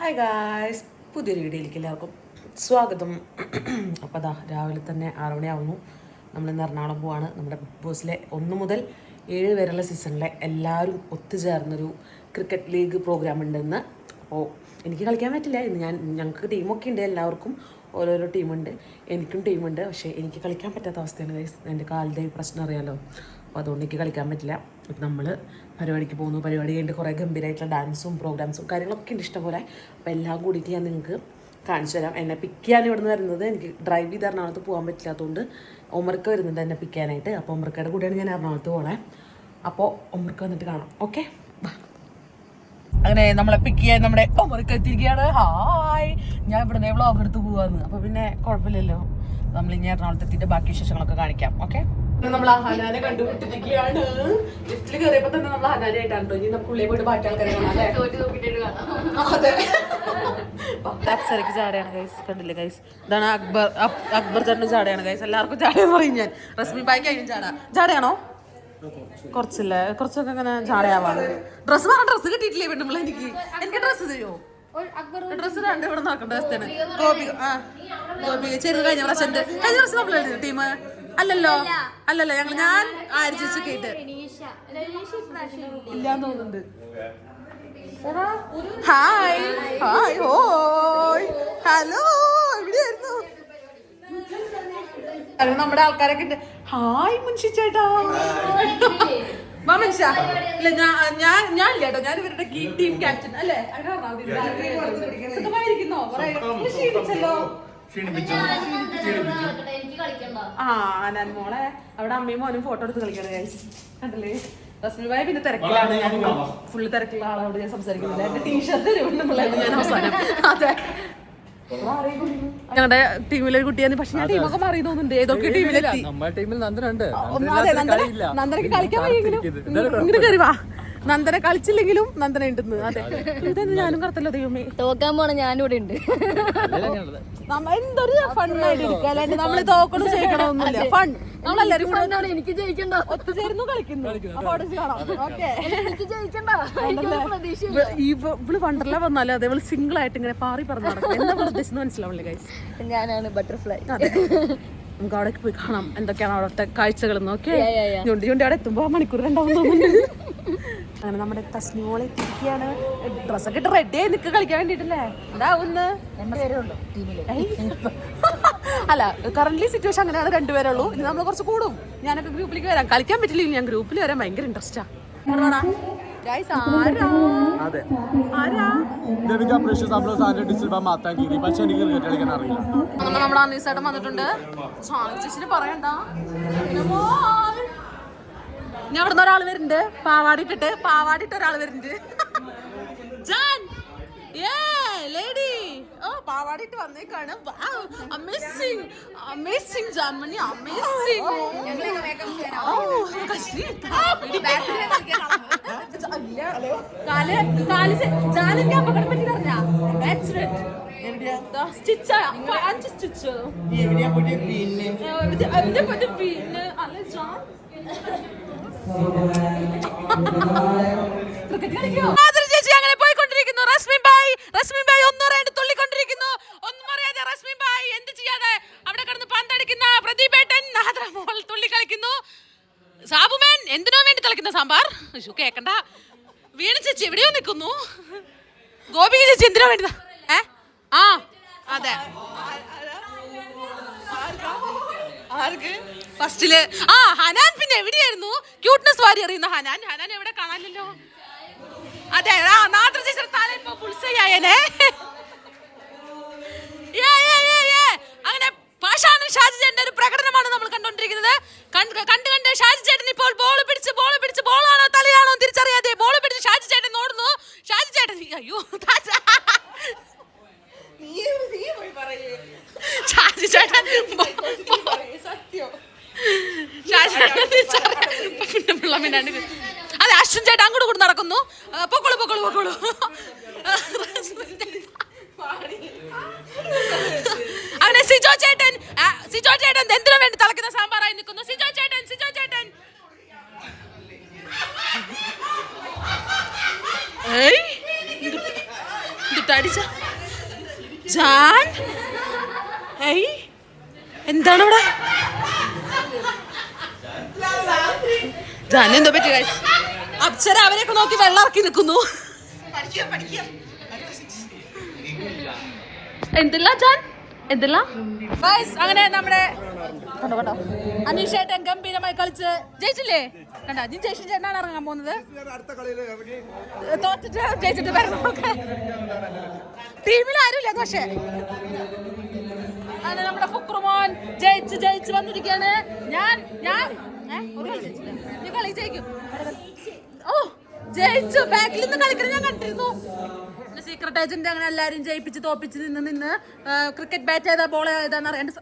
Hi guys, പുതിയൊരു വീഡിയോയിലേക്ക് എല്ലാവർക്കും സ്വാഗതം. അപ്പോൾ അതാ രാവിലെ തന്നെ 6 മണിയാവുന്നു. നമ്മളിന്ന് എറണാകുളം പോവാണ്. നമ്മുടെ ബിഗ് ബോസിലെ 1 മുതൽ 7 വരെയുള്ള സീസണിലെ എല്ലാവരും ഒത്തുചേർന്നൊരു ക്രിക്കറ്റ് ലീഗ് പ്രോഗ്രാം ഉണ്ടെന്ന്. അപ്പോൾ എനിക്ക് കളിക്കാൻ പറ്റില്ല ഇന്ന്. ഞങ്ങൾക്ക് ടീമൊക്കെ ഉണ്ട്, എല്ലാവർക്കും ഓരോരോ ടീമുണ്ട്, എനിക്കും ടീമുണ്ട്. പക്ഷേ എനിക്ക് കളിക്കാൻ പറ്റാത്ത അവസ്ഥയാണ് ഗൈസ്. എൻ്റെ കാലിൻ്റെ പ്രശ്നം അറിയാമല്ലോ, അപ്പോൾ അതുകൊണ്ട് എനിക്ക് കളിക്കാൻ പറ്റില്ല. ഇപ്പം നമ്മൾ പരിപാടിക്ക് പോകുന്നു. പരിപാടി കഴിഞ്ഞിട്ട് കുറേ ഗംഭീരമായിട്ടുള്ള ഡാൻസും പ്രോഗ്രാംസും കാര്യങ്ങളൊക്കെ ഉണ്ട് ഇഷ്ടംപോലെ. അപ്പോൾ എല്ലാം കൂടിയിട്ട് ഞാൻ നിങ്ങൾക്ക് കാണിച്ചു തരാം. എന്നെ പിക്ക് ചെയ്യാൻ ഇവിടെ നിന്ന് വരുന്നത്, എനിക്ക് ഡ്രൈവ് ചെയ്ത് എറണാകുളത്ത് പോകാൻ പറ്റില്ലാത്തതുകൊണ്ട് ഒമർക്ക് വരുന്നുണ്ട് എന്നെ പിക്ക് ചെയ്യാനായിട്ട്. അപ്പോൾ ഒമർക്കയുടെ കൂടെയാണ് ഞാൻ എറണാകുളത്ത് പോകണേ. അപ്പോൾ ഒമർക്ക് വന്നിട്ട് കാണാം. ഓക്കെ, അങ്ങനെ നമ്മളെ പിക്ക് ചെയ്യാൻ നമ്മുടെ ഒമർക്ക് എത്തിയിരിക്കുകയാണ്. ഹായ്, ഞാൻ ഇവിടെ വ്ളോഗ് എടുത്ത് പോവാന്ന്. അപ്പോൾ പിന്നെ കുഴപ്പമില്ലല്ലോ, നമ്മളിനി എറണാകുളത്ത് എത്തിയിട്ട് ബാക്കി വിശേഷങ്ങളൊക്കെ കാണിക്കാം. ഓക്കെ, നമ്മൾ ഹനാനെ കണ്ടുപിട്ടിരിക്കുകയാണ്. ലിഫ്റ്റിൽ കയറിയപ്പോ തന്നെ നമ്മൾ ഹനാനായിട്ടാണ് കേട്ടോ. ഇനി നമുക്ക് ഉള്ളിൽ പോയിട്ട് ബാക്കി ആൾക്കാരെ അപ്സരക്ക് ചാടയാണ് ഗൈസ്. കണ്ടില്ലേ ഗൈസ്, ഇതാണ് അക്ബർ ചേട്ടന് ചാടയാണ് ഗൈസ്. എല്ലാവർക്കും ചാടയെന്ന് പറയും ഞാൻ. റസ്മി ബായിക്ക് അതിനും ചാടയാണോ? കുറച്ചില്ലേ, കുറച്ചൊക്കെ അങ്ങനെ ചാടയാവാണ്. ഡ്രസ്സ് കിട്ടിയിട്ടില്ലേ പെണ്ണുമ്പോൾ? എനിക്ക് ഡ്രസ്സ് തരുമോ? ഡ്രസ്സ് രണ്ട് ഇവിടെ നോക്കേണ്ട അവസ്ഥയാണ്. ഗോപിക ചെറുത് കഴിഞ്ഞ പ്രാവശ്യം നമ്മളായിരുന്നു ടീം. അല്ലല്ലോ ഞാൻ ആരിച്ചു കേട്ട് ഇല്ലാന്ന് തോന്നുന്നുണ്ട്. ഹായ് ഹായ് ഹോയ് ഹലോ, എവിടെയായിരുന്നു നമ്മുടെ ആൾക്കാരൊക്കെ ഉണ്ട്. ഹായ് മുൻഷി ചേട്ടാ, മനുഷ്യ ഇല്ല, ഞാൻ ഇല്ല കേട്ടോ. ഞാൻ ഇവരുടെ ടീം ക്യാപ്റ്റൻ അല്ലേ. സുഖമായിരിക്കുന്നോ? ക്ഷീണിച്ചല്ലോ. ഞാൻ മോളെ അവിടെ അമ്മയും മോനും ഫോട്ടോ എടുത്ത് കളിക്കാണ് ഗൈസ്. കണ്ടല്ലേ, റസ്മി ഭായി പിന്നെ തിരക്കിലാണ്. ഞാൻ ഫുള്ള് തിരക്കുള്ള ആളോട് ഞാൻ സംസാരിക്കുന്നില്ല. എന്റെ ടീഷർട്ട് ഞാൻ അവസാനം. അതെ, ഞങ്ങളുടെ ടീമിലൊരു കുട്ടിയാണ്. പക്ഷെ ഞാൻ ടീമൊക്കെ മാറി തോന്നുന്നുണ്ട്. ഏതൊക്കെ ടീമിലെത്തി. നന്ദനക്ക് കളിക്കാൻ വയ്യെങ്കിലും ഇങ്ങോട്ട് കയറി വാ. നന്ദന കളിച്ചില്ലെങ്കിലും നന്ദന ഉണ്ടെന്ന്. അതെ, ഇതെന്ന് ഞാനും കറത്തല്ലോ ദൈവമേ. തോക്കാൻ പോണ ഞാനും ഇവിടെ ഉണ്ട്. എന്തൊരു ഫണ്ണായിട്ട് ഇരിക്കുക. അല്ലാണ്ട് നമ്മള് തോക്കണം ജയിക്കണമൊന്നുമില്ല. ഫൺ നമ്മളെല്ലാരും കൂടെ എനിക്ക് ജയിക്കണ്ട ഒത്തുചേർന്നു കളിക്കുന്നു. അപ്പൊ അവിടെ കാണാം. ഓക്കെ, എനിക്ക് ജയിക്കണ്ട. ഇവള് വണ്ടർല വന്നാലും അതേപോലെ സിംഗിൾ ആയിട്ട് ഇങ്ങനെ പാറി പറഞ്ഞു നടക്കും. എന്താ ഉദ്ദേശിച്ചത് മനസ്സിലാവില്ലേ ഗൈസ്? ഞാനാണ് ബട്ടർഫ്ലൈ. നമുക്ക് അവിടെ പോയി കാണാം എന്തൊക്കെയാണ് അവിടുത്തെ കാഴ്ചകൾ. ഓക്കെ, ഞൊണ്ടി അവിടെ എത്തുമ്പോ മണിക്കൂർ 2 തോന്നുന്നു. അങ്ങനെ നമ്മുടെ തസ്നിമോളെ എത്തിയിരിക്കുകയാണ്. ഡ്രസ്സൊക്കെ ഇട്ട് റെഡി ആയി നിൽക്കുക കളിക്കാൻ വേണ്ടിട്ടല്ലേ. എന്താവുന്ന് അല്ല, കറന്റ് സിറ്റുവേഷൻ അങ്ങനെയാണ്. 2 പേരേ ഉള്ളൂ. ഇനി നമ്മൾ കുറച്ച് കൂടും. ഞാനൊക്കെ ഗ്രൂപ്പിലേക്ക് വരാം. കളിക്കാൻ പറ്റില്ല, ഞാൻ ഗ്രൂപ്പിൽ വരാൻ ഭയങ്കര ഇൻട്രസ്റ്റാ. നമ്മുടെ അനീസേട്ടൻ വന്നിട്ടുണ്ട്. ചേച്ചിന് പറയണ്ട. ഞാൻ അവിടെ നിന്ന് ഒരാൾ വരുന്നുണ്ട്, പാവാടിട്ട് ഒരാൾ വരുന്നുണ്ട്. പാവാടിട്ട് വന്നേക്കാണ്. Amazing Janmani, amazing. ജാനന്റെ അപകടം പറ്റി പറഞ്ഞ ചേച്ചി അങ്ങനെ പോയിക്കൊണ്ടിരിക്കുന്നു. റസ്മി ബായ് ഒന്നൂറായിട്ട് തുള്ളിക്കൊണ്ടിരിക്കുന്നു. ഒന്നും അറിയാതെ റസ്മി ബായ് എന്ത് ചെയ്യാതെ അവിടെ കിടന്ന് പന്തടിക്കുന്ന പ്രദീപേട്ടൻ നാദ്രമോൾ തുള്ളി കളിക്കുന്നു. സാബുമേൻ എന്തിനോ വേണ്ടി തിളക്കുന്ന സാമ്പാർ കേക്കണ്ട. വീണ ചേച്ചി എവിടെയോ നിൽക്കുന്നു. ഗോപിക ചേച്ചി എന്തിനോ വേണ്ടി അതെ ഫസ്റ്റില് ഹനാൻ പിന്നെ എവിടെയായിരുന്നു? ക്യൂട്ട്നെസ് വാരി എറിയുന്ന ഹനാൻ എവിടെ കാണാനില്ലല്ലോ. അതെ, നാദ്ര ചേച്ചി തലയിൽ പുൾസയായനെ. അങ്ങനെ പാഷാണ് ഷാജി ചേട്ടന്റെ ഒരു പ്രകടനമാണ് നമ്മൾ കണ്ടുകൊണ്ടിരിക്കുന്നത്. കണ്ട് ഷാജി ചേട്ടൻ ഇപ്പോൾ ബോൾ പിടിച്ച് ബോളാണോ തലയാണോ തിരിച്ചറിയാതെ ബോൾ പിടിച്ച് ഷാജി ചേട്ടൻ ഓടുന്നു. ഷാജി ചേട്ടൻ അയ്യോ ഷാജി ചേട്ടൻ അതെ, അശ്വിൻ ചേട്ടൻ അങ്ങോട്ട് കൂടെ നടക്കുന്നു. പൊക്കോളൂ. അങ്ങനെ സിജോ ചേട്ടൻ എന്തിനു വേണ്ടി തിളക്കുന്ന സാമ്പാറായി നിൽക്കുന്നു. സിജോ ചേട്ടൻ അടിച്ച ജാൻ ഏയ് എന്താണ് ഇവിടെ ജാൻ എന്തോ പറ്റി ഗൈസ് അപ്സര അവരെയൊക്കെ നോക്കി വെള്ളം ഇറക്കി നിൽക്കുന്നു എന്തില്ല ജാൻ എന്തില്ല അങ്ങനെ നമ്മുടെ അനീഷേട്ടൻ ഗംഭീരമായി കളിച്ച് ജയിച്ചില്ലേ കണ്ട നീ ജയിച്ചു ചേട്ടനാണ് ഇറങ്ങാൻ പോകുന്നത് തോറ്റിട്ട് ജയിച്ചിട്ട് വരണം ടീമിൽ ആരുമില്ല പക്ഷേ അങ്ങനെ നമ്മുടെ ഫുക്രുമോൻ ജയിച്ച് വന്നിരിക്കുകയാണ് ഞാൻ ഒരു കളി ജയിച്ചില്ല നീ കളി ജയിക്കും ഓ ജയിച്ചു ബാക്കിൽ നിന്ന് കളിക്കുന്നത് ഞാൻ കണ്ടിരുന്നു സീക്രട്ട് ഏജന്റ് അങ്ങനെ എല്ലാരും ജയിപ്പിച്ച് തോപ്പിച്ച് നിന്ന് ക്രിക്കറ്റ് ബാറ്റ് ചെയ്ത ബോൾ ഏതാന്ന് അറിയാണ്ട്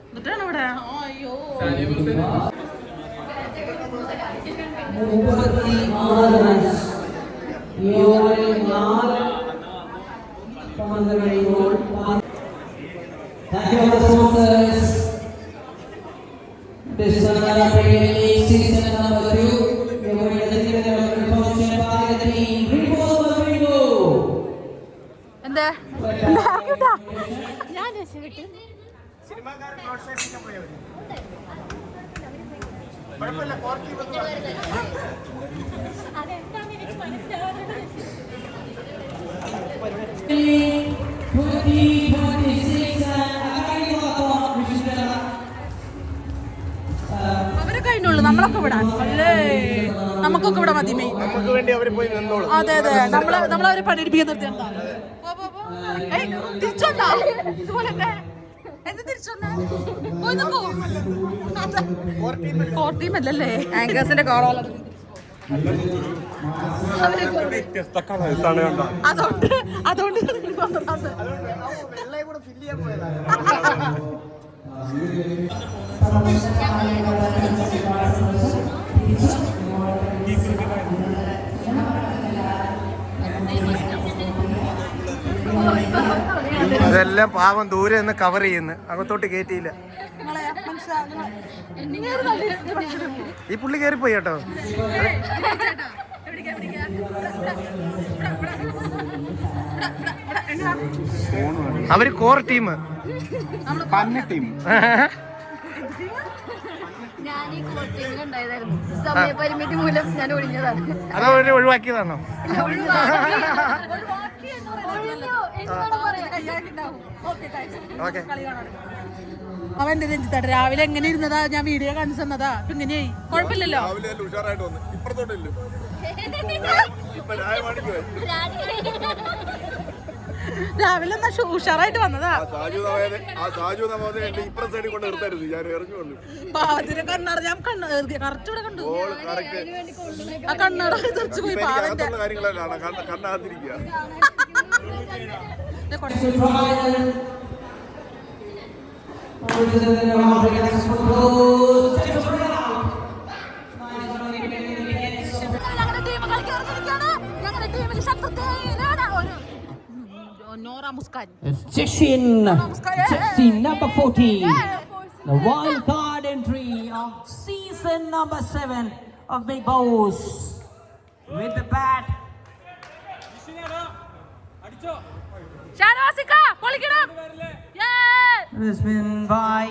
എന്നിട്ടാണ് ഇവിടെ അയ്യോ Thank you all the sponsors. This is another Premier League season number 2. We are going to the function by the team. Rainbow. എന്താ ഞാൻ രക്ഷപ്പെട്ടു അതെന്താന്ന് എനിക്ക് മനസ്സിലാവാതെ 2026 അവരെ കഴിഞ്ഞുള്ളൂ നമ്മളൊക്കെ വിടാൻ അല്ലേ നമുക്കൊക്കെ ഇവിടെ മതി മെയിൻ അതെ നമ്മളവരെ പണിയെടുപ്പിക്കാൻ നിർത്തിയാ തിരിച്ചോണ്ടാ ഇതുപോലെ എന്ത് തിരിച്ചോണ്ടാ കോർട്ടീമല്ലേ ആങ്കേഴ്സിന്റെ കോറോളം അതുകൊണ്ട് അതെല്ലാം പാവം ദൂരെ നിന്ന് കവർ ചെയ്യുന്നു അകത്തോട്ട് കയറ്റിയില്ല ഈ പുള്ളി കയറിപ്പോയി കേട്ടോ അവര് കോർ ടീം ഞാൻ ഈ കോട്ടയിൽ ഉണ്ടായതായിരുന്നു സമയപരിമിതി മൂലം ഞാൻ ഒഴിഞ്ഞതാണ് അതോ അവര് ഒഴിവാക്കിയതാണോ അവന്റെ രഞ്ജിത്താട്ടെ രാവിലെ എങ്ങനെ ഇരുന്നതാ ഞാൻ വീഡിയോ കാണിച്ചു തന്നതാ അപ്പൊ ഇങ്ങനെയായി കുഴപ്പമില്ലല്ലോ രാവിലെ എന്നാ ഉഷാറായിട്ട് വന്നതാ പാവത്തിന് കണ്ണട ഞാൻ കറക്റ്റ് ഇവിടെ കണ്ടു ആ കണ്ണട തെറിച്ചു പോയി പാവന്റെ It's Jishin number 40, the wild card entry of season number 7 of Big Boss with the bat. It's been by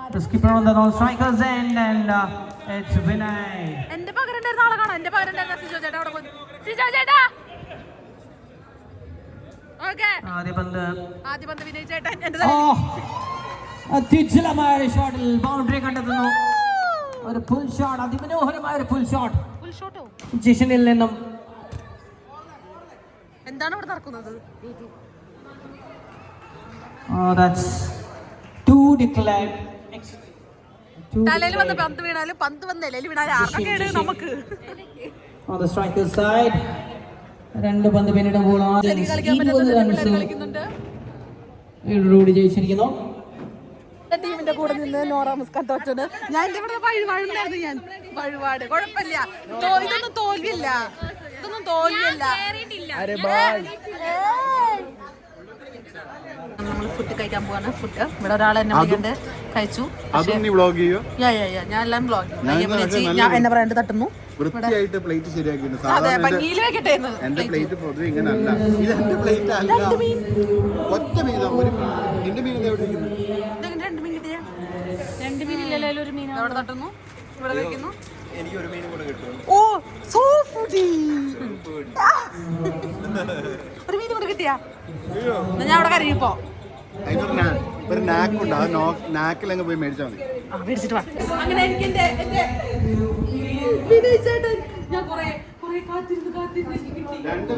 the skipper on the non-strikers end and it's Vinay. എന്റെ പകരണ്ടായിരുന്ന ആളെ കാണാം എന്റെ പകരണ്ടായിരുന്ന സിജോ ചേട്ടാ അവിടെ പോയി സിജോ ചേട്ടാ ആദ്യ പന്ത് വിനയ് ചേട്ടൻ അത്യുജ്വലമായ ഷോട്ടിൽ ബൗണ്ടറി കണ്ടെത്തുന്നു ഒരു ഫുൾ ഷോട്ട് അതിമനോഹരമായ ഒരു ഫുൾ ഷോട്ട് ജിഷനിൽ നിന്നും എന്താണ് ഇവിടെ നടക്കുന്നത് തലയിൽ വന്ന് പന്ത് വീണാലും പന്ത് വന്ന് ഇലയിൽ വീണാലും ആർക്കൊക്കെയാണ് നമുക്ക് on the striker side രണ്ട് പന്ത് പിന്നിടുമ്പോൾ ആദ്യം 20 റൺസ് റോഡ് ജയിച്ചിരിക്കുന്നു ടീമിന്റെ കൂടെ നിന്ന് നോറ മുസ്കാൻ തോറ്റത് ഞാൻ എന്റെ ഇവിടെ വഴിപാടുണ്ടായിരുന്നു ഞാൻ വഴിപാട് കുഴപ്പമില്ല ഇതൊന്നും തോൽവിയില്ല നമ്മൾ ഫുഡ് കഴിക്കാൻ പോവാണ്. ഫുഡ് ഇവിടെ ഒരാൾ എന്നെ വിളിക്കണ്ട് കഴിച്ചു. ഞാൻ എല്ലാം ബ്ലോഗ് ഞാൻ എന്നെ പറയാണ്ട് തട്ടുന്നു. വൃത്തിയായിട്ട് പ്ലേറ്റ് ശരിയാക്കിയിട്ടുണ്ട്. അതെ ഭംഗിയിൽ വെക്കട്ടെ. എന്റെ പ്ലേറ്റ് പൊതുവെ ഇങ്ങനെ അല്ല. ഇത് എന്റെ പ്ലേറ്റ് അല്ല. ഒറ്റ മീൻ എന്റെ മീൻ രണ്ട് മീൻ കിട്ടിയ 2 മീൻ ഇല്ലല്ലോ. ഒരു മീൻ അവിടെ തട്ടുന്നു, ഇവിടെ വെക്കുന്നു. എനിക്ക് ഒരു മീൻ കൂടെ കിട്ടും. ഓ സോ ഫുഡി. ഒരു മീൻ കൂടെ കിട്ടിയാ ഞാൻ അവിടെ കരയിപ്പോ. ഒരു നാക്കുണ്ട്. ആ നാക്കിലങ്ങ് പോയി മേടിച്ചാൽ മതി. മേടിച്ചിട്ട് വാ. അങ്ങനെ എനിക്ക് ഞാൻ കൊറേ കാത്തിരുന്ന് രണ്ട്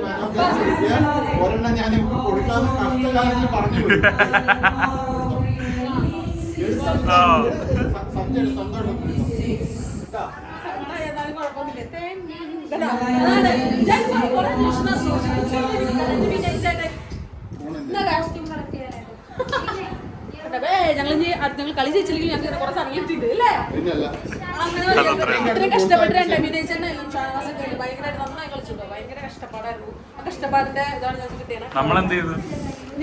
ഒരെണ്ണം ഞാൻ കൊടുക്കാതെ കഷ്ടകാലത്തിൽ പറഞ്ഞു. ഞങ്ങൾ കളി ജയിച്ചില്ലെങ്കിൽ ഞങ്ങൾക്ക് കുറെ സമയം കിട്ടിയിട്ടുണ്ട് അല്ലേ? ഇത്രയും കഷ്ടപ്പെട്ട് ഭയങ്കരമായിട്ട് നന്നായി കളിച്ചിട്ടോ. ഭയങ്കര കഷ്ടപ്പാടായിരുന്നു. ആ കഷ്ടപ്പാടിന്റെ ഇതാണ് ഞങ്ങൾക്ക് കിട്ടിയത്.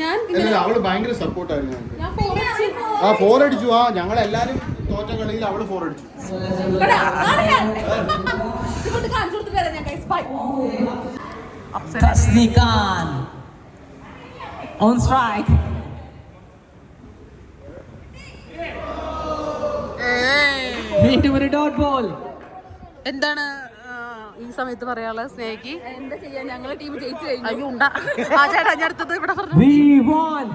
ഞാൻ അവള് ഭയങ്കര സപ്പോർട്ടായിരുന്നു ഞങ്ങൾക്ക്. 4 അടിച്ചു. ഞങ്ങളെല്ലാരും തോറ്റ കളിയിൽ അവള് 4 അടിച്ചു. Tasnikan on strike. വീണ്ടും ഒരു ഡോട്ട് ബോൾ. എന്താണ് ഈ സമയത്ത് പറയാനുള്ളത് സ്നേഹിക്ക്? എന്താ ചെയ്യാ, ഞങ്ങളെ ടീം ജയിച്ചു കഴിഞ്ഞു. അയ്യോ ഉണ്ടാ ആ ചേട്ടാ ഞാൻ അടുത്തത് ഇവിടെ പറഞ്ഞു. We won.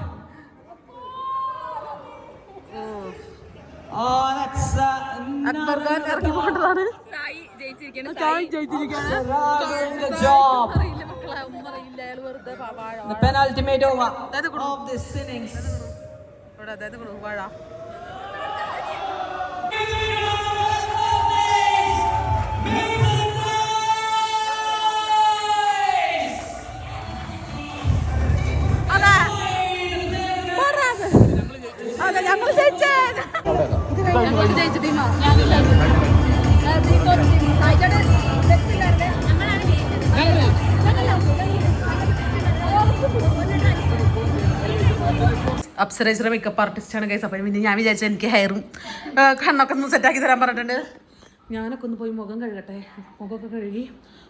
Oh, that's Akbar Khan ഇറങ്ങി പോകേണ്ടതാണ്. സായി ജയിച്ചിരിക്കുന്നു. the job. അറിയില്ല മക്കളെ, ഒന്നും അറിയില്ല. അയാൾ വെറുതെ The penultimate over of this innings. ഇവിടെ അതായത് വാഴ ഞങ്ങൾ ജയിച്ച ടീമാണ്. അപ്സരേശ്വര മേക്കപ്പ് ആർട്ടിസ്റ്റാണ് ഗൈസ്. അപ്പം പിന്നെ ഞാൻ വിചാരിച്ചു എനിക്ക് ഹെയറും കണ്ണൊക്കെ ഒന്ന് സെറ്റാക്കി തരാൻ പറഞ്ഞിട്ടുണ്ട്. ഞാനൊക്കെ ഒന്ന് പോയി മുഖം കഴുകട്ടെ. മുഖമൊക്കെ കഴുകി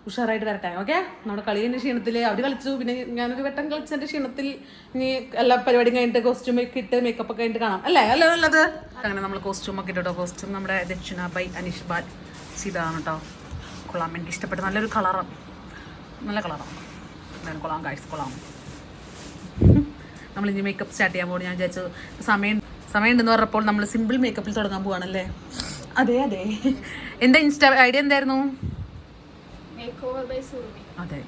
ഉഷാറായിട്ട് വരട്ടെ. ഓക്കെ, നമ്മുടെ കളിയുടെ ക്ഷീണത്തിൽ അവർ കളിച്ചു. പിന്നെ ഞാനൊരു വട്ടം കളിച്ചതിൻ്റെ ക്ഷീണത്തിൽ ഇനി എല്ലാ പരിപാടിയും കഴിഞ്ഞിട്ട് കോസ്റ്റ്യൂമൊക്കെ ഇട്ട് മേക്കപ്പ് ഒക്കെ കഴിഞ്ഞിട്ട് കാണാം അല്ലേ? അല്ല നല്ലത്. അങ്ങനെ നമ്മൾ കോസ്റ്റ്യൂമൊക്കെ ഇട്ടോ. കോസ്റ്റ്യൂം നമ്മുടെ ദക്ഷിണ ബൈ അനീഷ് ബാൽ സീതാണ് കേട്ടോ. കൊള്ളാം, എനിക്ക് ഇഷ്ടപ്പെട്ടു. നല്ലൊരു കളറാണ്, നല്ല കളറാണ്. എന്തായാലും കൊള്ളാം ഗൈസ്, കൊള്ളാം. നമ്മളിനി മേക്കപ്പ് സ്റ്റാർട്ട് ചെയ്യാൻ പോകും. ഞാൻ വിചാരിച്ചു സമയമുണ്ടെന്ന് പറഞ്ഞപ്പോൾ നമ്മൾ സിമ്പിൾ മേക്കപ്പിൽ തുടങ്ങാൻ പോവാണല്ലേ? അതെ അതെ. എന്താ ഇൻസ്റ്റാ ഐഡിയ എന്തായിരുന്നു? അതെ,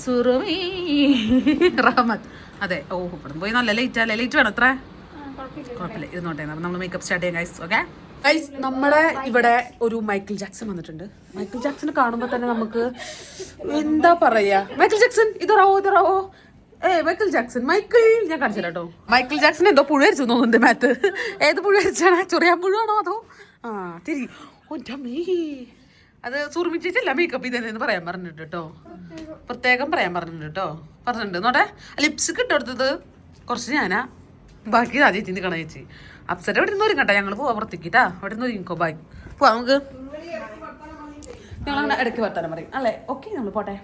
സുറുമി റഹ്മത്ത്. അതെ. ഓ ഇവിടെ പോയി നല്ല ലേറ്റ് അല്ലേ? ലേറ്റ് വേണം അത്ര കുഴപ്പമില്ല, ഇരുന്നോട്ടെ. അപ്പം നമ്മൾ മേക്കപ്പ് സ്റ്റാർട്ട് ചെയ്യാം ഗൈസ്. ഓക്കെ ഗൈസ്, നമ്മുടെ ഇവിടെ ഒരു മൈക്കിൾ ജാക്സൺ വന്നിട്ടുണ്ട്. മൈക്കിൾ ജാക്സൺ കാണുമ്പോൾ തന്നെ നമുക്ക് എന്താ പറയാ, മൈക്കിൾ ജാക്സൺ ഇതറാവോ. മൈക്കിൾ ജാക്സൺ ഞാൻ കാണിച്ചില്ല കേട്ടോ. മൈക്കിൾ ജാക്സൺ എന്തോ പുഴ അരിച്ചു തോന്നുന്നുണ്ട് മാത്ത്. ഏത് പുഴ അരിച്ചാണ്? ചൊറിയാൻ പുഴുവാണോ അതോ തിരി ഒറ്റമ്മീ? അത് സുറുമിച്ചിട്ടില്ല മേക്കപ്പ് ഇതെന്ന് പറയാൻ പറഞ്ഞിട്ട് കേട്ടോ. പ്രത്യേകം പറയാൻ പറഞ്ഞിട്ടുണ്ട് കേട്ടോ. പറഞ്ഞിട്ടുണ്ട് നോട്ടെ. ലിപ്സ്റ്റിക് ഇട്ടെടുത്തത് കുറച്ച് ഞാനാ, ബാക്കി ആ ചേച്ചി നിൽക്കണ ചേച്ചി. അപ്സര ഇവിടെ നിന്ന് ഒരുങ്ങട്ടെ, ഞങ്ങൾ പോവാ പുറത്തേക്കിട്ടാ. അവിടെ നിന്ന് ഒരുങ്ങിക്കോ, ബായ്. പോവാ നമുക്ക്. ഞങ്ങളങ്ങനെ ഇടയ്ക്ക് വർത്താനം പറയും അല്ലേ? ഓക്കെ, നമ്മൾ പോട്ടെ.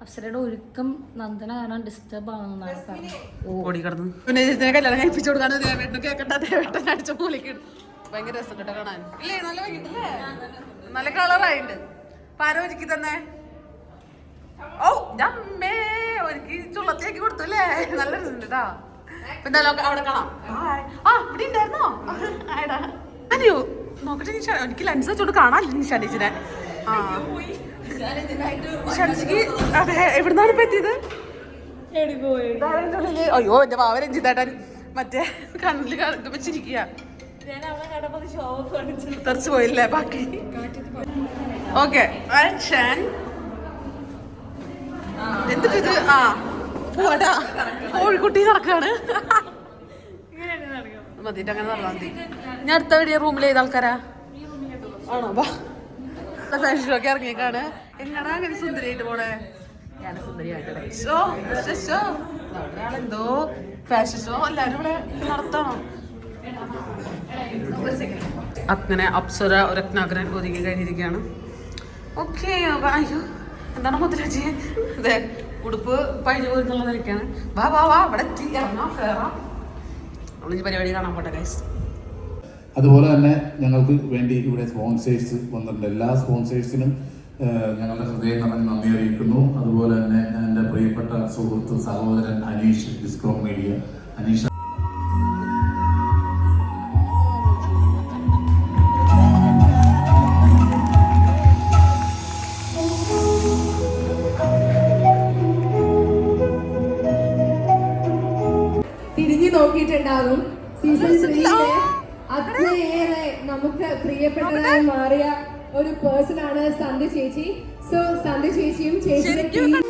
അപ്സരയുടെ ഒരുക്കം നന്ദന കാരണം ഡിസ്റ്റർബ് ആണെന്നാണ് പറഞ്ഞത്. ഓടി കിടന്നു. പിന്നെ ചേച്ചിനെ കല്യാണം കഴിപ്പിച്ചു കൊടുക്കാനോ ദേവേട്ടന് കേൾക്കട്ടെ. ദേവേട്ടൻ അടിച്ച മൂലക്കിടും. ഭയങ്കര രസം കേട്ടോ കാണാൻ. ഇല്ലേ, നല്ല ഭംഗിയില്ലേ? നല്ല കളറായിട്ടുണ്ട്. പാര ഒരുക്കി തന്നെ. ഓ ജമ്മേ, ഒരുക്കി ചുള്ളത്തേക്ക് കൊടുത്തു അല്ലേ? നല്ല രസമുണ്ട് കേട്ടോ. പിന്നെ അവിടെ കാണാം. ആ ഇവിടെ ഉണ്ടായിരുന്നോ? ആടാ അനിയോ നോക്കട്ടെ. എനിക്ക് ലെൻസ് വെച്ചോണ്ട് കാണാൻ നിഷാനിച്ചിനെ. ആ നിഷാനിച്ചിക്ക് അതെ. എവിടുന്നാണ് ഇപ്പൊ എത്തിയത്? അയ്യോ എന്റെ പാവ രഞ്ജിതേട്ടൻ മറ്റേ കണ്ണിൽ വെച്ചിരിക്കുക. തെറിച്ചു പോയില്ലേ ബാക്കി? ഓക്കെ, എന്തിട്ട് ആ പോവാട്ടാ. കോഴിക്കുട്ടി നടക്കാണ്. മതിട്ട് അങ്ങനെ നടന്നാൽ മതി. ഞാൻ അടുത്ത വീഡിയോ റൂമിൽ ഏത് ആൾക്കാരാ ആണോ? Fashion shock ഇറങ്ങിയേക്കാണ്. എങ്ങടാ അങ്ങനെ സുന്ദരിയായിട്ട് പോണേ? ഞാൻ സുന്ദരിയായിട്ട് ഷോ ഷോ ഒരാളെന്തോ ഫാഷൻ ഷോ എല്ലാവരും ഇവിടെ നടത്തണം. അങ്ങനെ അപ്സര രത്നാകരൻ ഒതുക്കി കഴിഞ്ഞിരിക്കുകയാണ്. ഓക്കെ അയ്യോ എന്താണ് മുദ്രാജി അതെ ഉടുപ്പ് പഴയ പോലുള്ള നിലയ്ക്കാണ്. വാ വാ വാ ഇവിടെ എത്തി ഇറങ്ങാം കയറാം. നമ്മളിനി പരിപാടി കാണാൻ പോട്ടെ ഗൈസ്. അതുപോലെ തന്നെ ഞങ്ങൾക്ക് വേണ്ടി ഇവിടെ സ്പോൺസേഴ്സ് വന്നിട്ടുണ്ട്. എല്ലാ സ്പോൺസേഴ്സിനും ഞങ്ങളുടെ ഹൃദയം നിറഞ്ഞ് നന്ദി അറിയിക്കുന്നു. അതുപോലെ തന്നെ എൻ്റെ പ്രിയപ്പെട്ട സുഹൃത്ത് സഹോദരൻ അനീഷ് ഡിസ്ക്രോ മീഡിയ അനീഷ് തിരിഞ്ഞു നോക്കിയിട്ടുണ്ടാകും. സീസൺ 3 അത്രയേറെ നമുക്ക് പ്രിയപ്പെട്ടതായി മാറിയ ഒരു പേഴ്സൺ ആണ് സന്ധ്യ ചേച്ചി. സോ സന്ധ്യ ചേച്ചിയും ചേച്ചിയുടെ ടീം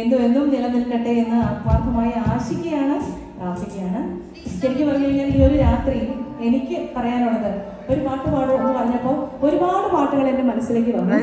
എന്നും നിലനിൽക്കട്ടെ എന്ന് ആത്മാർത്ഥമായി ആശിക്കുകയാണ്, പ്രാർത്ഥിക്കുകയാണ്. ശരിക്കും പറഞ്ഞു കഴിഞ്ഞാൽ ഈ ഒരു രാത്രി എനിക്ക് പറയാനുള്ളത് ഒരു പാട്ട് പാടും എന്ന് പറഞ്ഞപ്പോൾ ഒരുപാട് പാട്ടുകൾ എൻ്റെ മനസ്സിലേക്ക് വന്നു.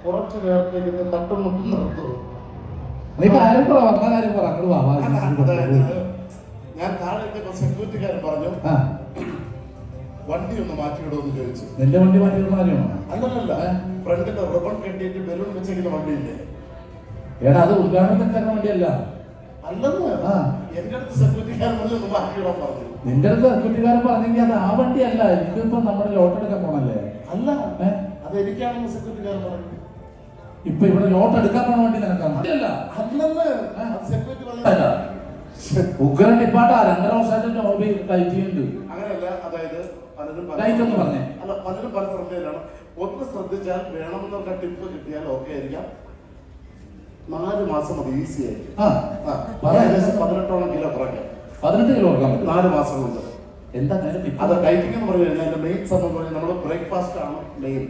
കുറച്ചു നേരത്തേക്ക് തട്ടുമുട്ടും നടത്തുള്ളൂ. നീ കാര്യം പറ, വന്ന കാര്യം പറ, അങ്ങോട്ട് വാ. ഞാൻ താഴെ സെക്യൂരിറ്റിക്കാരൻ പറഞ്ഞു വണ്ടി ഒന്ന് മാറ്റിവിടുമെന്ന് ചോദിച്ചു. നിന്റെ വണ്ടി മാറ്റിയിടുന്ന കാര്യമാണോ? അല്ലല്ല, ഫ്രണ്ടിന്റെ റിബൺ കെട്ടിയിട്ട് ബലൂൺ വെച്ചിരിക്കുന്ന വണ്ടിയില്ലേ? എടാ അത് ഉദ്ഘാടനത്തിന് തരുന്ന വണ്ടിയല്ല. അല്ലെന്ന് എന്റെ അടുത്ത് സെക്യൂരിറ്റിക്കാരൻ പറഞ്ഞു ഒന്ന് മാറ്റിവിടാൻ പറഞ്ഞു. നിന്റെ അടുത്ത് സെക്യൂരിറ്റിക്കാരൻ പറഞ്ഞെങ്കിൽ അത് ആ വണ്ടിയല്ല. ഇതിപ്പോ നമ്മുടെ ലോട്ട് എടുക്കാൻ പോണല്ലേ? അല്ല, അത് എനിക്കാണെന്ന് സെക്യൂരിറ്റിക്കാരൻ പറഞ്ഞു. ഇപ്പൊ ഇവിടെ ലോട്ട് എടുക്കാൻ പോണ വണ്ടി നിനക്കാണ്? ഉഗ്രൻ ഡിപ്പാട്ടാ 2.5 വർഷമായിട്ട് ഹോബി കഴിച്ചുണ്ട്. അങ്ങനെയല്ല, അതായത് പലരും പറഞ്ഞേ. അല്ല, പലരും പല ശ്രദ്ധയിലാണ്. ഒന്ന് ശ്രദ്ധിച്ചാൽ വേണമെന്നുള്ള ടിപ്പ് കിട്ടിയാൽ ഓക്കെ ആയിരിക്കാം. 4 മാസം അത് ഈസി ആയിരിക്കും. ഏകദേശം 18 കിലോ കുറയ്ക്കാം. 18 കിലോ കുറയ്ക്കാൻ പറ്റും 4 മാസം കൊണ്ട്. എന്താ അത് ഡയറ്റിംഗ് എന്ന് പറഞ്ഞു കഴിഞ്ഞാൽ അതിന്റെ മെയിൻ സംഭവം പറഞ്ഞാൽ നമ്മൾ ബ്രേക്ക്ഫാസ്റ്റ് ആണ് മെയിൻ.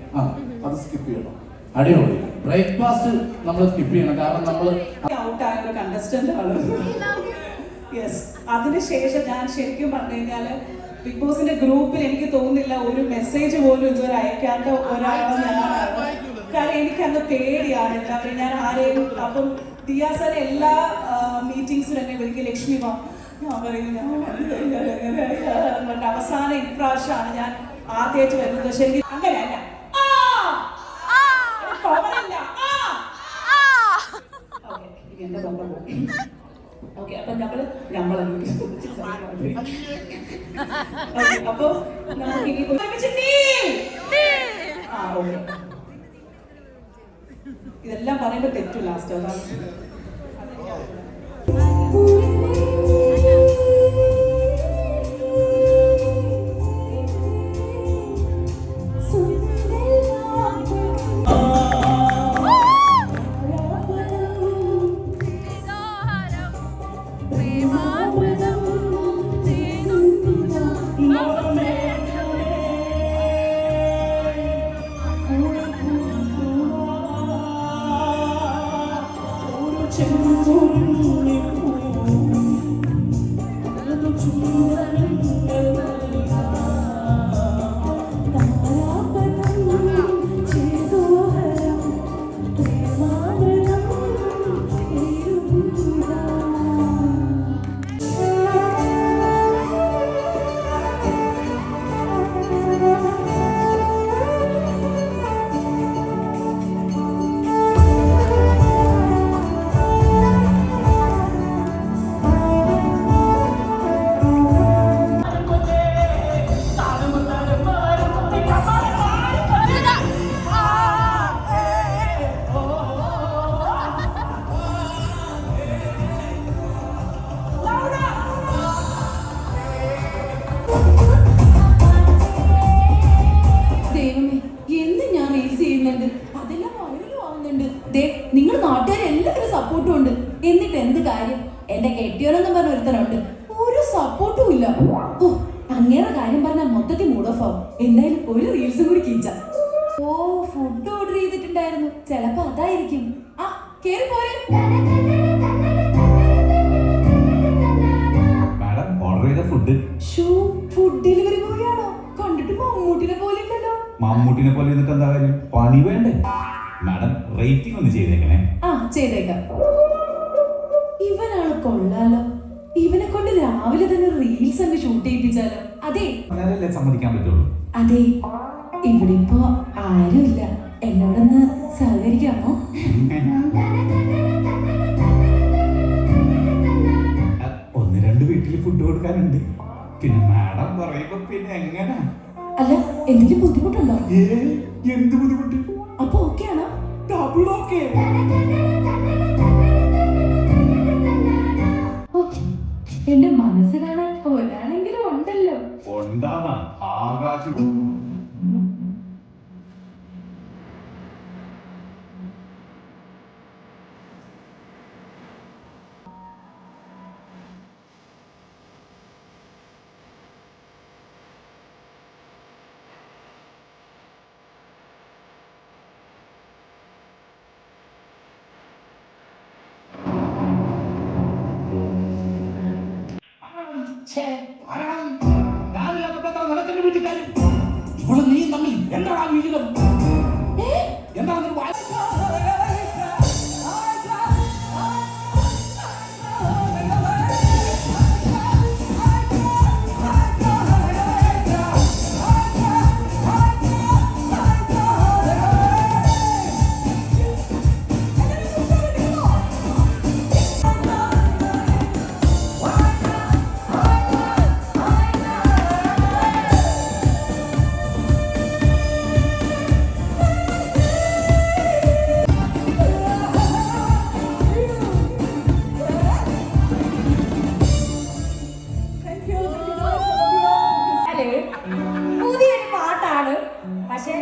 അത് സ്കിപ്പ് ചെയ്യണം. അടിപൊളി. ബ്രേക്ക്ഫാസ്റ്റ് നമ്മൾ സ്കിപ്പ് ചെയ്യണം. കാരണം നമ്മൾ ഔട്ടായ ഒരു കണ്ടസ്റ്റന്റ് ആണ്. യെസ്, അതിനുശേഷം ഞാൻ ശരിക്കും പറഞ്ഞു കഴിഞ്ഞാല് ബിഗ് ബോസിന്റെ ഗ്രൂപ്പിൽ എനിക്ക് തോന്നുന്നില്ല ഒരു മെസ്സേജ് പോലും ഇതുവരെ അയക്കാത്ത ഒരാളാണ് ഞാനാണ്. കാരണം എനിക്ക് അന്ന് പേടിയാണ് എല്ലാവരും. ഞാൻ ആരെയും അപ്പം ദിയാസന്റെ എല്ലാ മീറ്റിംഗ്സിലും എന്നെ വിളിക്കും, ലക്ഷ്മി വാ. ഞാൻ പറയും ഞാൻ വന്നു കഴിഞ്ഞാൽ എങ്ങനെ അവസാനം ഇപ്രാവശ്യമാണ് ഞാൻ ആദ്യമായിട്ട് വരുന്നത്. ശരിക്കും അങ്ങനെയല്ല. എന്റെ തൊണ്ട പോകും. ഓക്കെ, അപ്പൊ നമ്മളെ അപ്പൊ നമുക്ക് ഇനി ഇതെല്ലാം പറയുമ്പോ തെറ്റു ലാസ്റ്റ്. അതാണ് ദേ നിങ്ങൾ നാട്ടുകാരെല്ലാവരും സപ്പോർട്ടും ഉണ്ട്. എന്നിട്ട് എന്ത് കാര്യം? എന്റെ കെട്ടിയോനെന്നും പറഞ്ഞ ഒരുത്തനുണ്ട്, ഒരു സപ്പോർട്ടും ഇല്ല. ഓ, അങ്ങേറെ കാര്യം പറഞ്ഞാൽ മൊത്തത്തിൽ മൂഡ് ഓഫ് ആവും. എന്തായാലും ഒരു റീൽസും കൂടി കീച്ച. ഓ, ഫുഡ് ഓർഡർ ചെയ്തിട്ടുണ്ടായിരുന്നു, ചെലപ്പോ അതായിരിക്കും. ആ, കേറി പോരെ. മാഡം ഓർഡർ ചെയ്ത ഫുഡ്. ഫുഡ് ഡെലിവറി ബോയാണോ? കണ്ടിട്ട് മമ്മൂട്ടിനെ പോലെ ഉണ്ടല്ലോ. മമ്മൂട്ടിനെ പോലെ എന്നിട്ട് എന്താ കാര്യം? പണി വേണ്ടേ? മാഡം റേറ്റിംഗ് ഒന്ന് ചെയ്തേക്കണേ. ആ, ചെയ്തേക്കാം. ഇവനാണ് കൊള്ളാലോ. ഇവനെ കൊണ്ട് രാവിലെ തന്നെ റീൽസ് അങ്ങ് ഷൂട്ട് ചെയ്യിപ്പിച്ചാലോ? അതെ, അങ്ങനെയല്ലേ സമ്മതിക്കാൻ പറ്റുള്ളൂ. അതെ, ഇവിടെ ഇപ്പോ ആരുമില്ല. എന്നോടൊന്ന് സഹകരിക്കാമോ? ഒന്ന് രണ്ട് വീട്ടിൽ ഫുഡ് കൊടുക്കാനുണ്ട്. പിന്നെ മാഡം പറയുമ്പോ പിന്നെ എങ്ങനെ? അല്ല, എന്തെങ്കിലും ബുദ്ധിമുട്ടുണ്ടോ? എന്ത് ബുദ്ധിമുട്ട്? അപ്പൊ ഓക്കെ ആണോ? Double okay. എന്റെ മനസ്സ് കാണാൻ ഒരാളെങ്കിലും ഉണ്ടല്ലോ. ഉണ്ടാവാ ആകാശം. ഇവിടെ നീ തമ്മിൽ എന്താണ് ആ വീട്ടിലും എന്താണ് പുതിയൊരു പാട്ടാണ്, പക്ഷെ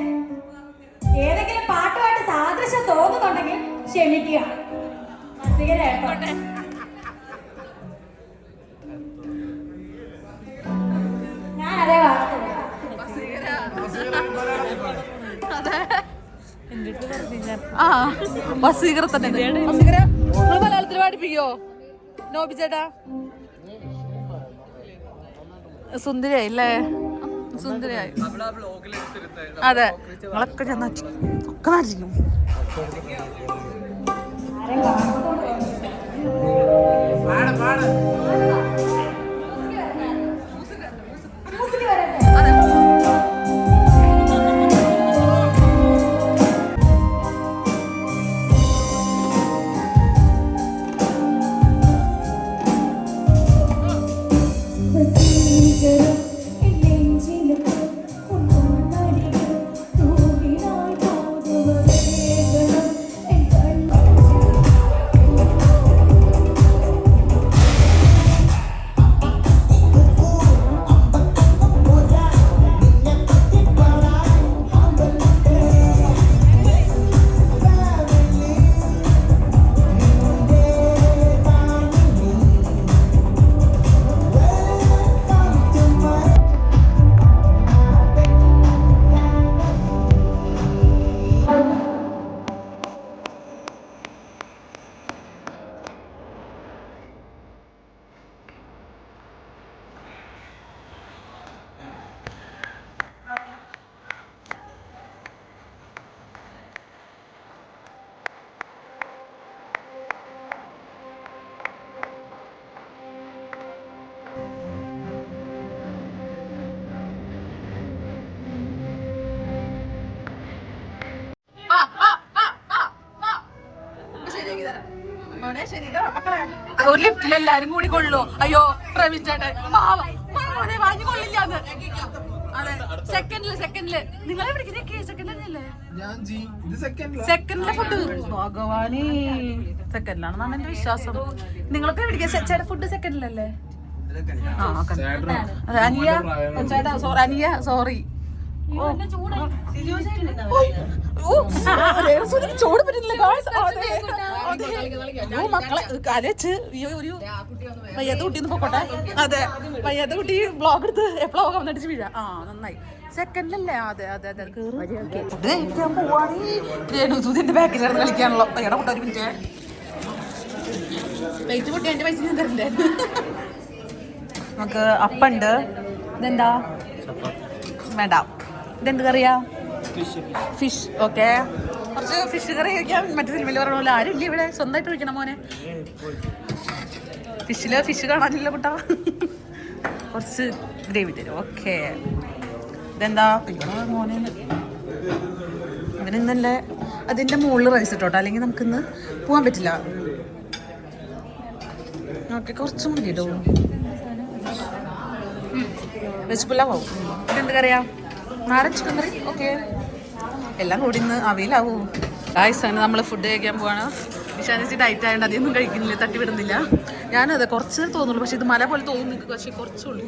ഏതെങ്കിലും പാട്ടുമായിട്ട് സാദൃശ്യം തോന്നുന്നുണ്ടെങ്കിൽ ക്ഷമിക്കുക. ഞാൻ അതേ വസീകര തന്നെ മലയാളത്തിൽ പാടിപ്പിക്കോ നോബി ചേട്ടാ? സുന്ദരിയായി അല്ലേ? സുന്ദരിയായി. അതെ, നിങ്ങളൊക്കെ ഞാൻ ഒക്കെ നാട്ടിക്കും. ഒരു ലിഫ്റ്റിൽ എല്ലാരും കൂടി കൊള്ളു. അയ്യോ പ്രവീൺ ചേട്ടൻ വാങ്ങി കൊള്ളില്ലാന്ന്. അതെ, സെക്കൻഡില് നിങ്ങൾ സെക്കൻഡിലെ ഫുഡ്. ഭഗവാനി, സെക്കൻഡിലാണെന്നാണ് എന്റെ വിശ്വാസം. നിങ്ങളൊക്കെ പിടിക്കുക ചേട്ടാ ഫുഡ് സെക്കൻഡിലല്ലേ? അനിയ ചേട്ടാ, അനിയ സോറി, ചോട് പറ്റില്ല മക്കളെ കലച്ച് ഒരു വയ്യാത്ത കുട്ടിന്ന് പൊക്കോട്ടെ. അതെ, വയ്യാത്ത കുട്ടി ബ്ലോഗ് എടുത്ത് എപ്പോഴാ വന്നിട്ട് വീഴാ. ആ നന്നായി, സെക്കൻഡിലല്ലേ? അതെ അതെ അതെ. പോവാണെങ്കിൽ ബാക്കിൽ കിടന്ന് കളിക്കാണല്ലോ. എടാ കൂട്ട ഒരു മിനിറ്റ് വെയിറ്റ് പൊട്ടി എന്റെ പൈസ ഞാൻ തരണ്ടേ. നമുക്ക് അപ്പുണ്ട്. ഇതെന്താ? വേണ്ട. ഇതെന്ത് കറിയാ? ഫിഷ്. ഓക്കെ, കുറച്ച് ഫിഷ് കറി കഴിക്കാം. മറ്റു സിനിമയിൽ പറഞ്ഞ പോലെ ആരും ഇല്ല ഇവിടെ, സ്വന്തമായിട്ട് കഴിക്കണം മോനെ. ഫിഷ് കാണാനില്ല കുട്ടാ. കുറച്ച് ഗ്രേവി തരും. ഓക്കെ, ഇതെന്താ? മോനെ ഇവനിന്നല്ലേ അതിൻ്റെ മുകളിൽ റൈസ് ഇട്ടോട്ടോ, അല്ലെങ്കിൽ നമുക്കിന്ന് പോകാൻ പറ്റില്ല. ഓക്കെ, കുറച്ചും കൂടി ഇടൂ. വെജ് പുലാവോ? ഇതെന്ത് കറിയാ? നാടൻ ചിക്കൻ കറി. ഓക്കെ, എല്ലാം കൂടി ഇന്ന് അവയിലാവൂ. ഗായ്സാണ് നമ്മൾ ഫുഡ് കഴിക്കാൻ പോവാണ്. വിശാനിച്ച് ഡയറ്റ് ആയതുകൊണ്ട് അധികമൊന്നും കഴിക്കുന്നില്ല, തട്ടി വിടുന്നില്ല. ഞാനത് കുറച്ച് തോന്നുള്ളൂ, പക്ഷെ ഇത് മല പോലെ തോന്നുന്നു. പക്ഷേ കുറച്ചുള്ളൂ.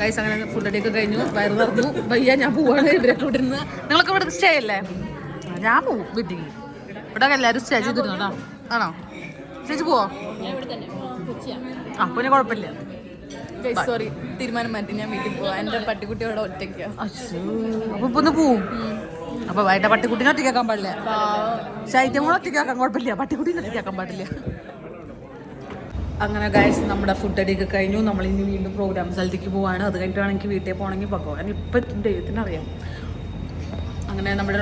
ഗൈസ് അങ്ങനെ ഫുഡ് അടിയൊക്കെ കഴിഞ്ഞു, വയറ് നിറഞ്ഞു. വയ്യ, ഞാൻ പോവാണ്. ഇവരൊക്കെ ഇവിടെ നിന്ന്. നിങ്ങളൊക്കെ ഇവിടെ സ്റ്റേ അല്ലേ? ഞാൻ പോവും വീട്ടിൽ. ഇവിടെ എല്ലാവരും സ്റ്റേ ചെയ്തിരുന്നു കേട്ടോ. ആണോ? ചേച്ചി പോവോ? ആ, പിന്നെ കുഴപ്പമില്ല. സോറി, തീരുമാനം മാറ്റി. ഞാൻ വീട്ടിൽ പോവാം. എന്റെ പട്ടിക്കുട്ടി അവിടെ ഒറ്റയ്ക്കാ. അപ്പൊ ഇപ്പൊ ഒന്ന് പോവും. അപ്പൊ വൈകിട്ട് പട്ടിക്കുട്ടീനെ ഒറ്റയ്ക്കാക്കാൻ പാടില്ല. ശൈത്യം കൂടെ ഒറ്റയ്ക്കാക്കാൻ കുഴപ്പമില്ല, പട്ടിക്കുട്ടീനെ ഒറ്റയ്ക്കാക്കാൻ പാടില്ല. അങ്ങനെ ഗൈസ് നമ്മുടെ ഫുഡ് അടിയൊക്കെ കഴിഞ്ഞു. നമ്മൾ ഇനി വീണ്ടും പ്രോഗ്രാം സ്ഥലത്തേക്ക് പോവാണ്. അത് കഴിഞ്ഞിട്ടാണെങ്കിൽ വീട്ടിൽ പോകണമെങ്കിൽ പോകാൻ ഇപ്പം ദൈവത്തിന് അറിയാം. അങ്ങനെ നമ്മുടെ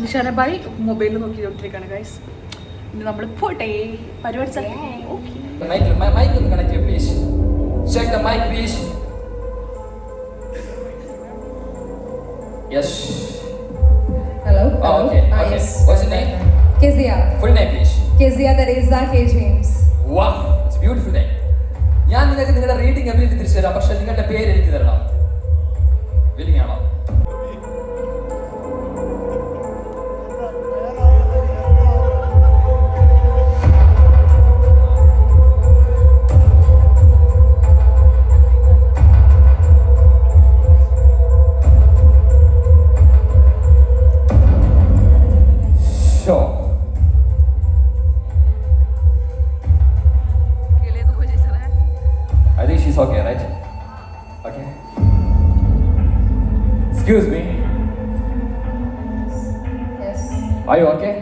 നിഷാന ബൈ മൊബൈലിൽ നോക്കിക്കൊണ്ടിരിക്കുകയാണ് ഗൈസ്. ഇനി നമ്മൾ പോട്ടെ പരിപാടി സ്ഥലത്തേക്ക്. ഓക്കെ, Mic ഒന്ന് കണക്ട് ചെയ്യൂ please. Check the mic please. Yes. Hello. Okay. What's your name? Kezia. Full name please. Kezia Teresa K. James. Wow, it's a beautiful name. ഞാൻ നിങ്ങൾക്ക് നിങ്ങളുടെ റീഡിംഗ് എബിലിറ്റി തിരിച്ചു തരാം, പക്ഷെ നിങ്ങളുടെ പേര് എനിക്ക് തരണം. വില്ലിംഗ് ആണോ? I think she's okay, right? Okay. Excuse me. Yes. Are you okay?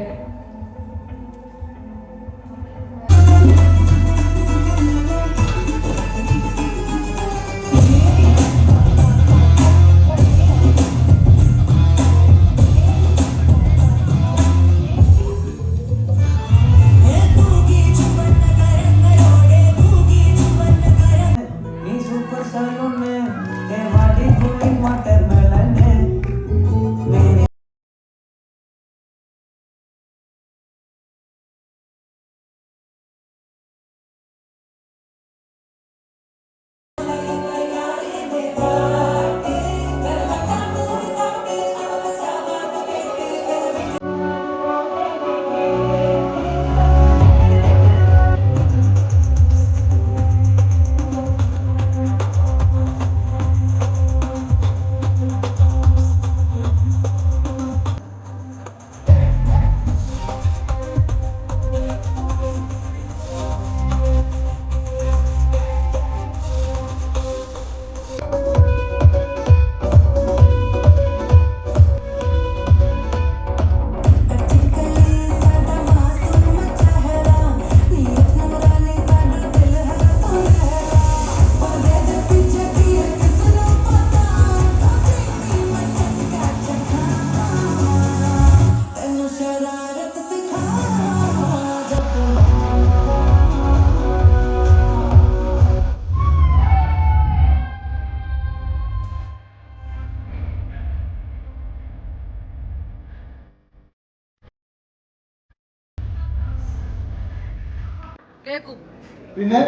പിന്നെ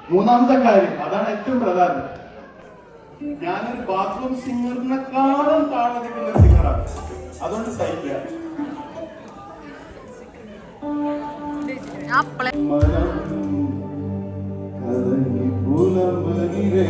മൂന്നാമത്തെ കാര്യം, അതാണ് ഏറ്റവും പ്രധാനം. ഞാനൊരു ബാത്റൂം സിംഗറിനെക്കാളും താഴെ നിൽക്കുന്ന സിംഗറാണ്. അതുകൊണ്ട് സഹിക്കുക. മനം കലങ്ങി പുലമ്പലിരേ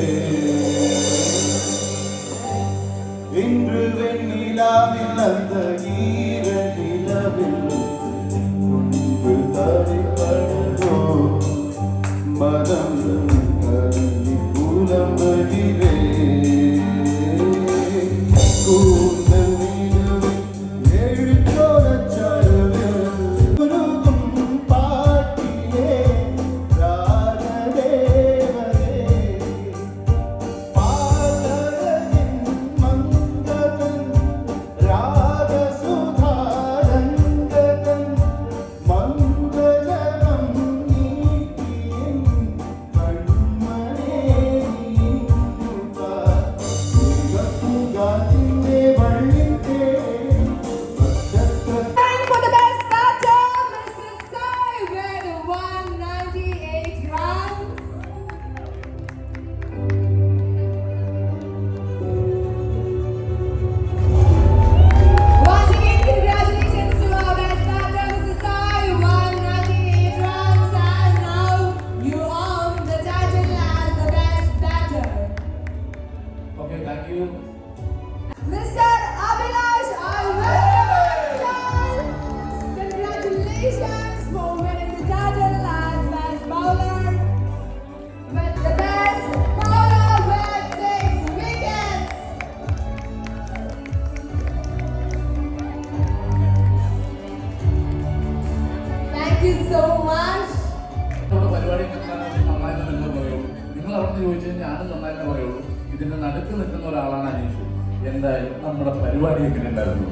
ഞാനും നന്നായിട്ട് പറയുള്ളൂ. ഇതിന്റെ നടുക്ക് നിൽക്കുന്ന ഒരാളാണ് അനീഷ്. എന്തായാലും നമ്മുടെ പരിപാടി എങ്ങനെ ഉണ്ടായിരുന്നു?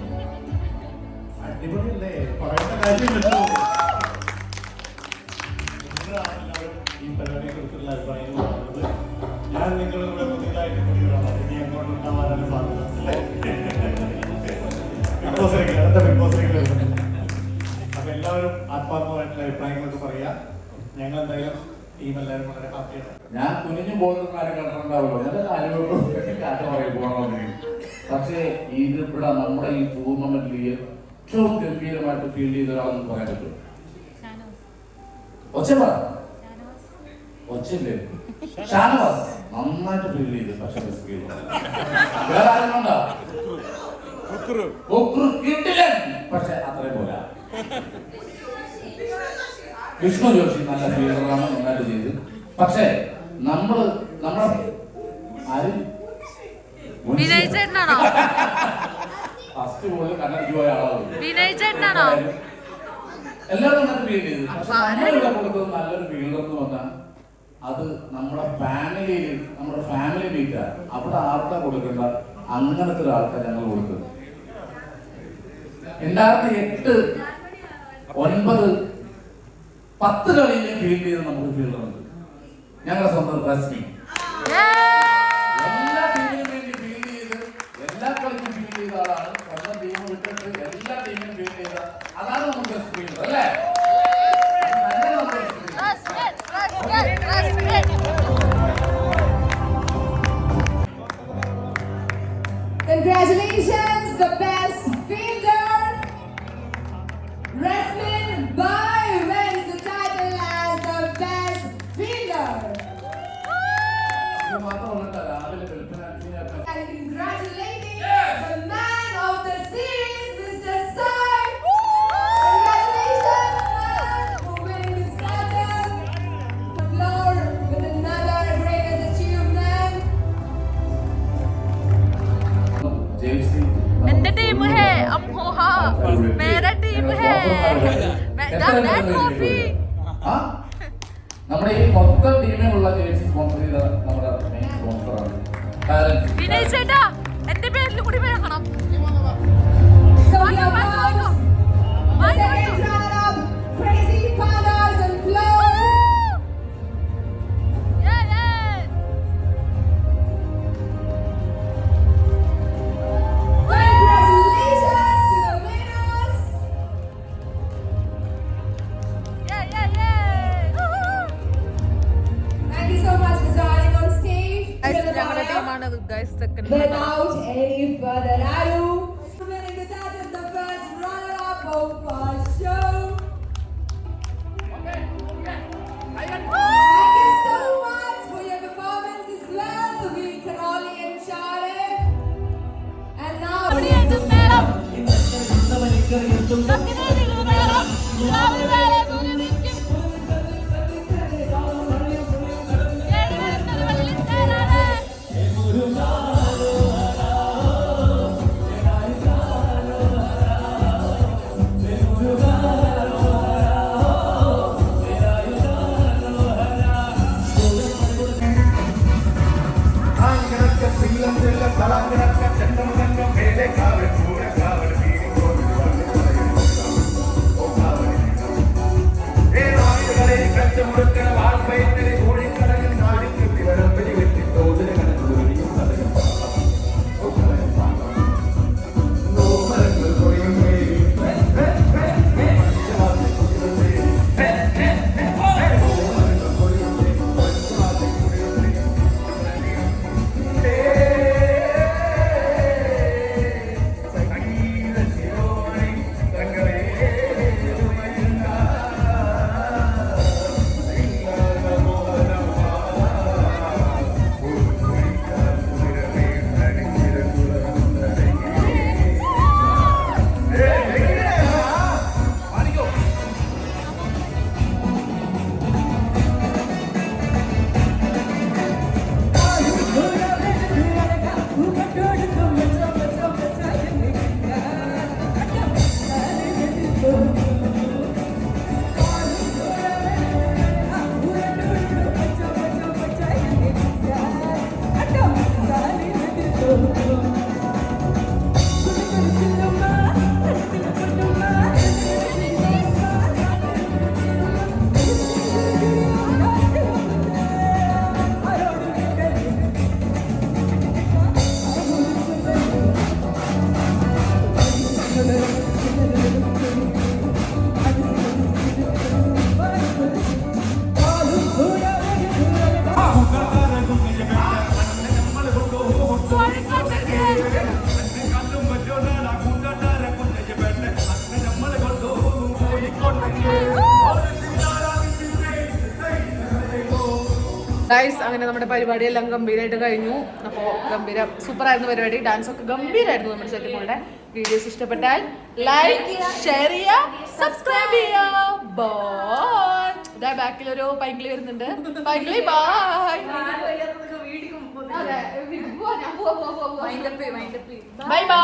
അടിപൊളിയല്ലേ? പറയുന്ന കാര്യമില്ലല്ലോ. നിങ്ങളാണെല്ലാവരും ഈ പരിപാടിയെ കുറിച്ചുള്ള അഭിപ്രായങ്ങൾ പറയുന്നത്. ഞാൻ നിങ്ങളുടെ കൂടെ പുതിയതായിട്ട് കൂടിയവരാണ്. ഇനി അങ്ങോട്ട് ഉണ്ടാവാനാണ് സാധ്യത അല്ലേ? അടുത്ത ബിഗ് ബോസിലേക്ക് വരുന്നത്. അപ്പൊ എല്ലാവരും ആത്മാർത്ഥമായിട്ടുള്ള അഭിപ്രായങ്ങളൊക്കെ പറയാ. ഞങ്ങൾ എന്തായാലും ടീം എല്ലാവരും വളരെ ഹാപ്പിയാണ്. ഞാൻ കുനിഞ്ഞു പോകുന്ന കാര്യം കണ്ടിട്ടുണ്ടാവുമല്ലോ. എന്റെ കാര്യം പോകണമെന്ന്. പക്ഷേ ഇത് ഇവിടെ നമ്മുടെ ഈ ടൂർണമെന്റിൽ ഏറ്റവും ഗംഭീരമായിട്ട് ഫീൽ ചെയ്ത ഒരാളെന്ന് പറയാൻ പറ്റും. ഒച്ചല്ലേ ഷാനവാസ് നന്നായിട്ട് ഫീൽ ചെയ്തു. പക്ഷെ വേറെ ആരുണ്ടോ? പക്ഷെ അത്രയും പോരാ. വിഷ്ണു ജോഷി നല്ല ഫീൽഡറാണ്, നന്നായിട്ട് ചെയ്തു. പക്ഷേ നമ്മുടെ ആര് ഫസ്റ്റ് ബോളിൽ കണ്ണടിച്ചു പോയ ആളാണ് എല്ലാവരും നന്നായിട്ട് ഫീൽ ചെയ്തു. പക്ഷെ നമ്മളിവിടെ കൊടുത്തത് നല്ലൊരു ഫീൽഡർ എന്ന് പറഞ്ഞാൽ അത് നമ്മുടെ ഫാമിലി മീറ്റാ. അവിടെ ആർക്കാ കൊടുക്കേണ്ട അങ്ങനത്തെ ഒരു ആൾക്കാർ ഞങ്ങൾ കൊടുത്തത്. 2008, 9, 10 കളിയിൽ ഫീൽഡ് ചെയ്ത് നമുക്ക് ഫീൽഡറുണ്ട്. ഞങ്ങളുടെ സ്വന്തം റസ്മി എല്ലാ ടീമിനും വേണ്ടി ഫീൽഡ് ചെയ്ത് എല്ലാ കളിക്കും ഫീൽഡ് ചെയ്ത ആളാണ്. സ്വന്തം ടീം വിട്ടിട്ട് എല്ലാ ടീമിനും ഫീൽഡ് ചെയ്ത അതാണ് നമുക്ക് ബെസ്റ്റ് ഫീൽഡർ അല്ലേ? Congratulations, the best fielder, Rasmin Bhai wins the title as the best fielder. And congratulating the man of the series, Mr. Sai. Congratulations, man, for winning this title. The floor with another greatest achievement. എന്റെ team ഹേ അംഹോഹ മേരാ team ഹേ നമ്മുടെ ഈ മൊത്തം ടീമിലുള്ള jersey sponsor ചെയ്ത നമ്മുടെ main സ്പോൺസറാണ് Vinay ചേട്ടാ. എന്റെ പേരിൽ കൂടി വേണം. So we have the second round of Crazy Pandas and Flow. Congratulations to the winners. Thank you so much for joining on stage. ഞങ്ങളുടെ ടീമാണ് guys second. Without any further ado, winning the title, the first runner-up of our show. Thank you so much for your performance as well. We thoroughly enjoyed it. And now guys, അങ്ങനെ നമ്മുടെ പരിപാടിയെല്ലാം ഗംഭീരമായിട്ട് കഴിഞ്ഞു. അപ്പോൾ സൂപ്പറായിരുന്നു പരിപാടി. Dance ഒക്കെ ഗംഭീരമായിരുന്നു. നമ്മുടെ ചെക്കങ്ങളുടെ videos ഇഷ്ടപ്പെട്ടാൽ ലൈക്ക്, ഷെയർ ചെയ്യുക, സബ്സ്ക്രൈബ് ചെയ്യുക. ബൈ. ഇതാ ബാക്കിലൊരു പൈങ്കിളി വരുന്നുണ്ട്. പൈങ്കിളി ബൈ. Bye bye.